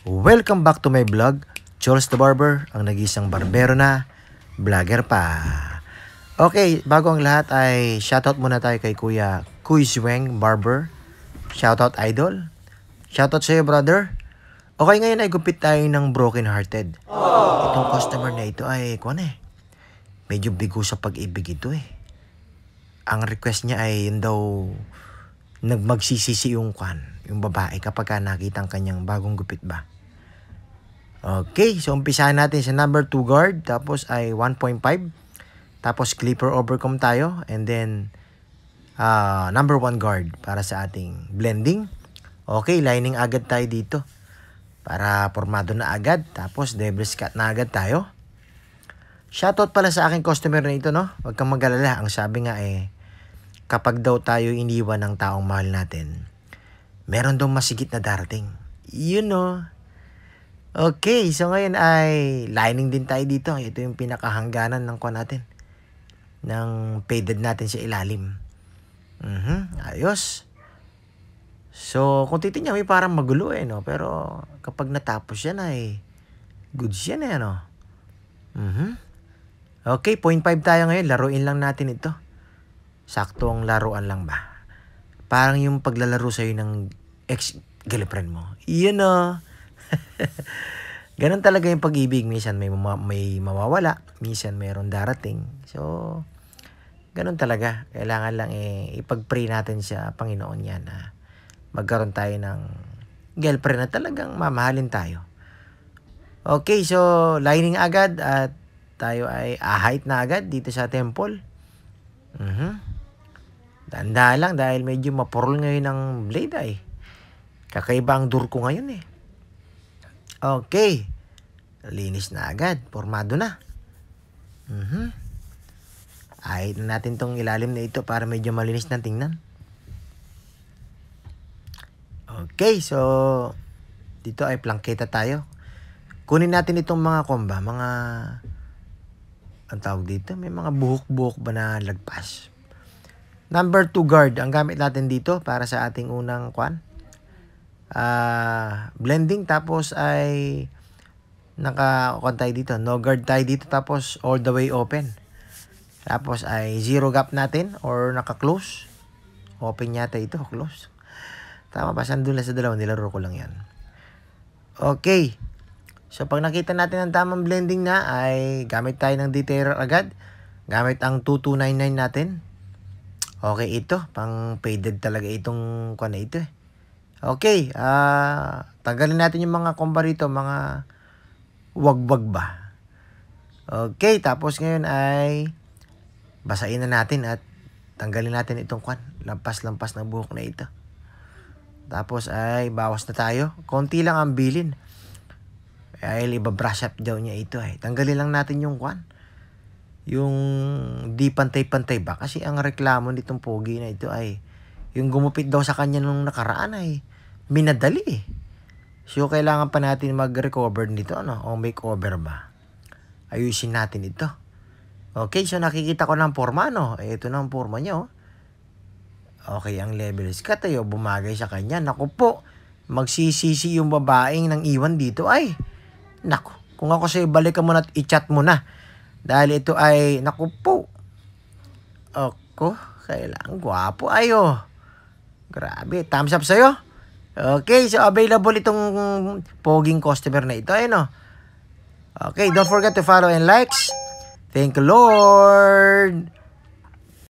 Welcome back to my vlog, Charles the Barber, ang nag-isang barbero na, vlogger pa. Okay, bago ang lahat ay shoutout muna tayo kay Kuya Kuisweng Barber. Shoutout idol. Shoutout sa'yo brother. Okay, ngayon ay gupit tayo ng broken hearted. Itong customer na ito ay, medyo bigo sa pag-ibig ito eh. Ang request niya ay yun daw, magsisisi yung babae kapag nakita ang kanyang bagong gupit ba. Okay, so umpisahan natin sa number 2 guard, tapos ay 1.5, tapos clipper overcomb tayo, and then number 1 guard para sa ating blending. Okay, lining agad tayo dito para formado na agad, tapos devil's cut na agad tayo. Shoutout pala sa aking customer na ito, no? Huwag kang mag-alala, ang sabi nga kapag daw tayo iniwan ng taong mahal natin, meron daw masigit na darating. You know. Okay, so ngayon ay lining din tayo dito. Ito yung pinakahangganan ng natin. Ng faded natin sa ilalim. Ayos. So, kung titignan, may parang magulo no? Pero kapag natapos yan ay goods yan no? Okay, 0.5 tayo ngayon. Laruin lang natin ito. Saktong laruan lang ba? Parang yung paglalaro sa'yo ng ex-girlfriend mo. Yun Ganon talaga yung pag-ibig. Minsan may mawawala. Minsan mayroon darating. So, ganon talaga. Kailangan lang ipag-pray natin sa Panginoon yan na magkaroon tayo ng girlfriend na talagang mamahalin tayo. Okay, so lining agad at tayo ay ahait na agad dito sa temple. Tanda lang dahil medyo mapurol ngayon ng blade ay. Kakaiba ang dur ko ngayon Okay. Linis na agad. Formado na. Ahit na natin tong ilalim na ito para medyo malinis na tingnan. Okay, so dito ay plangketa tayo. Kunin natin itong mga komba, ang tawag dito, may mga buhok-buhok ba na lagpas. Number 2 guard ang gamit natin dito para sa ating unang blending, tapos ay tayo dito, no guard tayo dito, tapos all the way open, tapos ay zero gap natin or naka-close, open yata ito, close, tama ba, sandun lang sa dalawa, nilaro ko lang yan. Okay, so pag nakita natin ang tamang blending na ay gamit tayo ng detailer agad, gamit ang 2299 natin. Okay, ito pang faded talaga itong na ito Okay, tanggalin natin yung mga komba rito, mga wag-wag ba. Okay, tapos ngayon ay basahin na natin at tanggalin natin itong lampas-lampas na buhok na ito. Tapos ay bawas na tayo. Konti lang ang bilin. Ay iba-brush up daw niya ito Tanggalin lang natin yung yung di pantay-pantay ba. Kasi ang reklamo nitong pogi na ito ay yung gumupit daw sa kanya nung nakaraan ay minadali So, kailangan pa natin mag-recover nito, o makeover ba? Ayusin natin ito. Okay, so nakikita ko ng forma, Ito na ang forma niya, Okay, ang level is cut, bumagay sa kanya. Naku po, magsisisi yung babaeng nang iwan dito, naku, kung ako sa'yo, balikan mo na at i-chat mo na. Dahil ito ay, naku po, kailangan, gwapo, Grabe, thumbs up sa'yo. Okay, so available itong poging customer na ito, Okay, don't forget to follow and likes. Thank you, Lord.